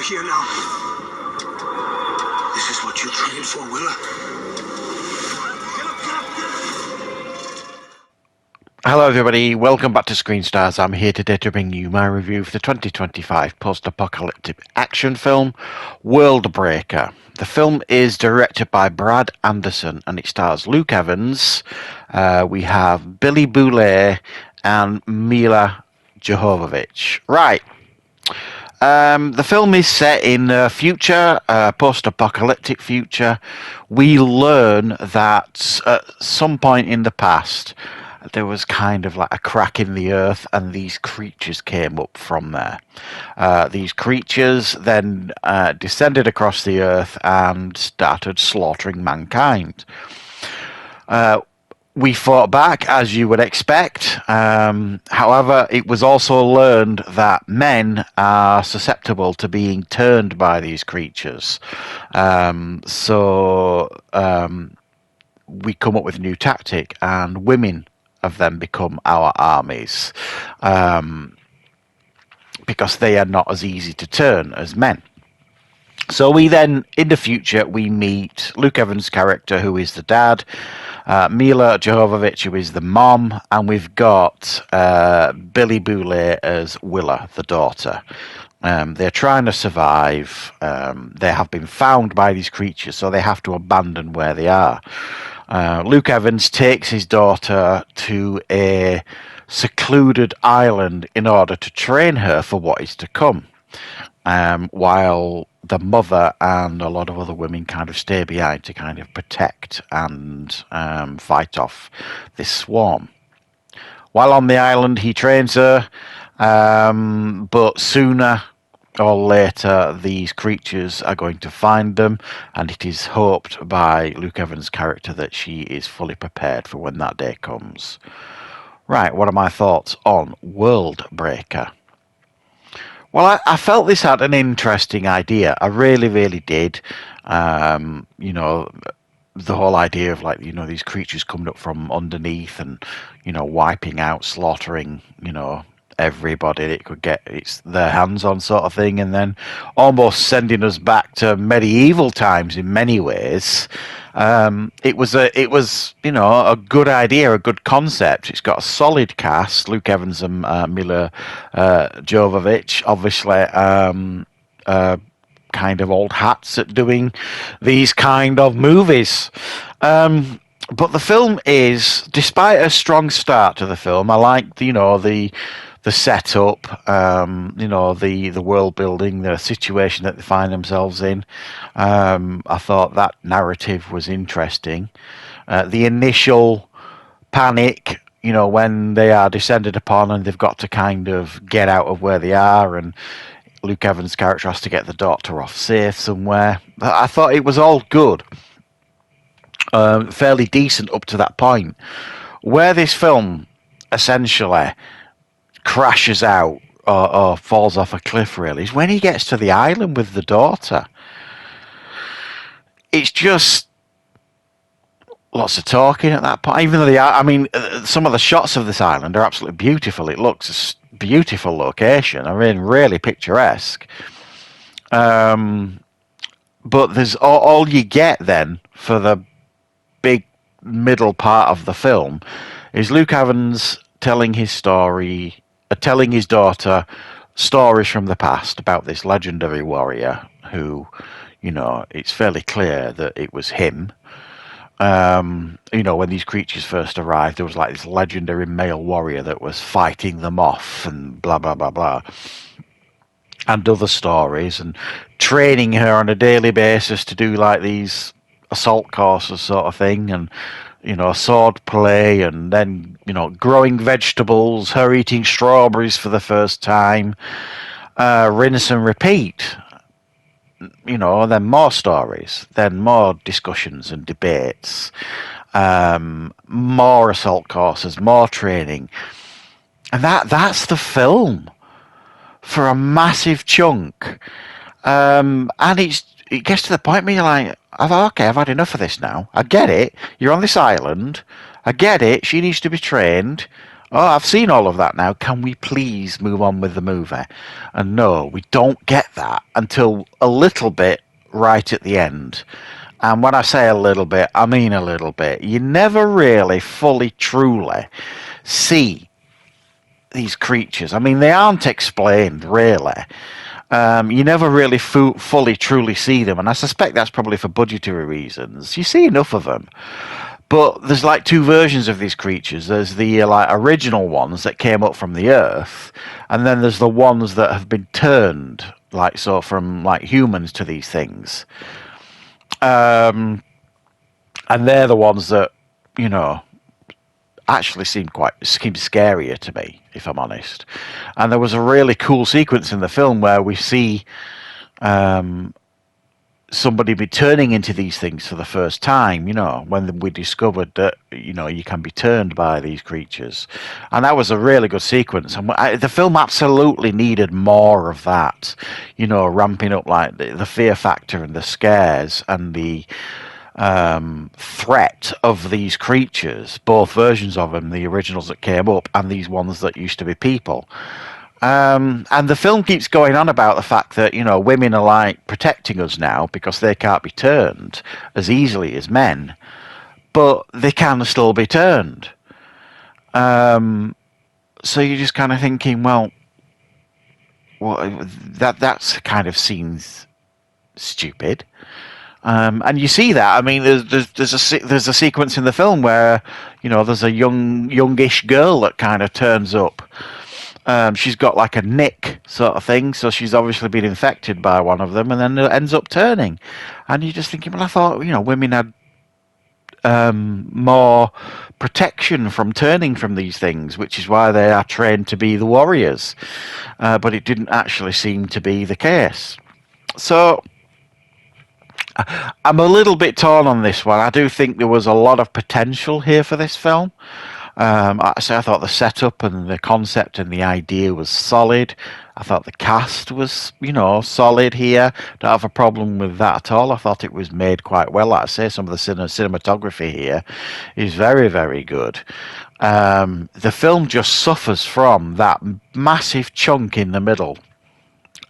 here now. This is what you trained for, Willa? Hello everybody, welcome back to Screenstars. I'm here today to bring you my review for the 2025 post-apocalyptic action film, Worldbreaker. The film is directed by Brad Anderson and it stars Luke Evans, we have Billy Boulay and Mila Jovovich. Right. The film is set in a future, post-apocalyptic future. We learn that at some point in the past, there was kind of like a crack in the earth and these creatures came up from there. These creatures then descended across the earth and started slaughtering mankind. We fought back, as you would expect. However, it was also learned that men are susceptible to being turned by these creatures. So we come up with a new tactic, and women have then become our armies because they are not as easy to turn as men. So we then, in the future, we meet Luke Evans' character, who is the dad, Mila Jovovich, who is the mom, and we've got Billy Boulay as Willa, the daughter. They're trying to survive. They have been found by these creatures, so they have to abandon where they are. Luke Evans takes his daughter to a secluded island in order to train her for what is to come, while the mother and a lot of other women kind of stay behind to kind of protect and fight off this swarm. While on the island, he trains her, but sooner or later these creatures are going to find them, and it is hoped by Luke Evans' character that she is fully prepared for when that day comes. Right, what are my thoughts on Worldbreaker? Well, I felt this had an interesting idea. I really, really did. You know, the whole idea of like, you know, these creatures coming up from underneath and, you know, wiping out, slaughtering, you know, everybody it could get their hands on, sort of thing, and then almost sending us back to medieval times in many ways. It was you know, a good idea, a good concept. It's got a solid cast: Luke Evans and Mila Jovovich, obviously kind of old hats at doing these kind of movies. But the film is, despite a strong start to the film, I like, you know, the setup, you know, the world building, the situation that they find themselves in. I thought that narrative was interesting. The initial panic, you know, when they are descended upon and they've got to kind of get out of where they are, and Luke Evans' character has to get the doctor off safe somewhere. I thought it was all good. Fairly decent up to that point. Where this film essentially crashes out or falls off a cliff, really, is when he gets to the island with the daughter. It's just lots of talking at that point. Even though some of the shots of this island are absolutely beautiful. It looks a beautiful location. I mean, really picturesque. But there's all you get then for the big middle part of the film is Luke Evans telling his story, telling his daughter stories from the past about this legendary warrior who, you know, it's fairly clear that it was him. You know, when these creatures first arrived, there was like this legendary male warrior that was fighting them off and blah, blah, blah, blah. And other stories, and training her on a daily basis to do like these assault courses sort of thing, and, you know, sword play, and then, you know, growing vegetables, her eating strawberries for the first time, rinse and repeat. You know, and then more stories, then more discussions and debates, more assault courses, more training. And that's the film for a massive chunk. And it gets to the point where you're like, okay, I've had enough of this now. I get it. You're on this island. I get it. She needs to be trained. Oh, I've seen all of that now. Can we please move on with the movie? And no, we don't get that until a little bit right at the end. And when I say a little bit, I mean a little bit. You never really fully, truly see these creatures. I mean, they aren't explained, really. You never really fully, truly see them. And I suspect that's probably for budgetary reasons. You see enough of them. But there's like two versions of these creatures. There's the like original ones that came up from the earth, and then there's the ones that have been turned, like so from like humans to these things. And they're the ones that, you know, actually seem scarier to me, if I'm honest. And there was a really cool sequence in the film where we see somebody be turning into these things for the first time, you know, when we discovered that, you know, you can be turned by these creatures. And that was a really good sequence. And the film absolutely needed more of that, you know, ramping up like the fear factor and the scares and the threat of these creatures, both versions of them, the originals that came up and these ones that used to be people. And the film keeps going on about the fact that, you know, women are like protecting us now because they can't be turned as easily as men, but they can still be turned. So you're just kind of thinking, well, that's kind of seems stupid. And you see that. I mean, there's a sequence in the film where, you know, there's a youngish girl that kind of turns up. She's got like a nick sort of thing, so she's obviously been infected by one of them, and then it ends up turning. And you're just thinking, well, I thought, you know, women had more protection from turning from these things, which is why they are trained to be the warriors. But it didn't actually seem to be the case. So I'm a little bit torn on this one. I do think there was a lot of potential here for this film. I thought the setup and the concept and the idea was solid. I thought the cast was, you know, solid here. Don't have a problem with that at all. I thought it was made quite well. Like I say, some of the cinematography here is very, very good. The film just suffers from that massive chunk in the middle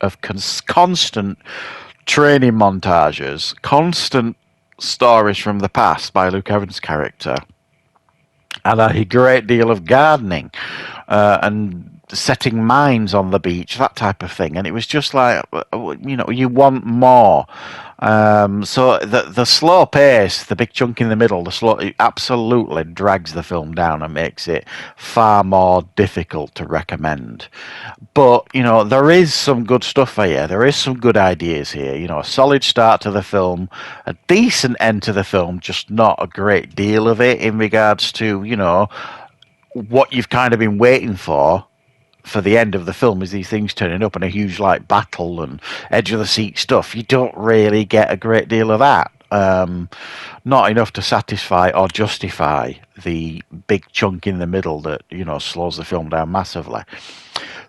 of constant training montages, constant stories from the past by Luke Evans' character, and a great deal of gardening and setting mines on the beach, that type of thing. And it was just like, you know, you want more. So the slow pace, the big chunk in the middle, it absolutely drags the film down and makes it far more difficult to recommend. But, you know, there is some good stuff here. There is some good ideas here. You know, a solid start to the film, a decent end to the film, just not a great deal of it in regards to, you know, what you've kind of been waiting for the end of the film is these things turning up in a huge like battle and edge of the seat stuff. You don't really get a great deal of that. Not enough to satisfy or justify the big chunk in the middle that, you know, slows the film down massively.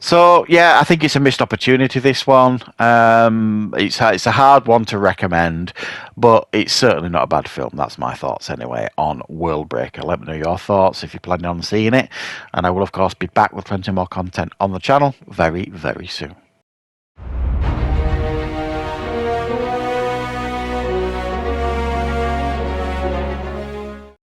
So yeah, I think it's a missed opportunity, this one. It's a hard one to recommend, but it's certainly not a bad film. That's my thoughts anyway on Worldbreaker. Let me know your thoughts if you're planning on seeing it, and I will of course be back with plenty more content on the channel very, very soon.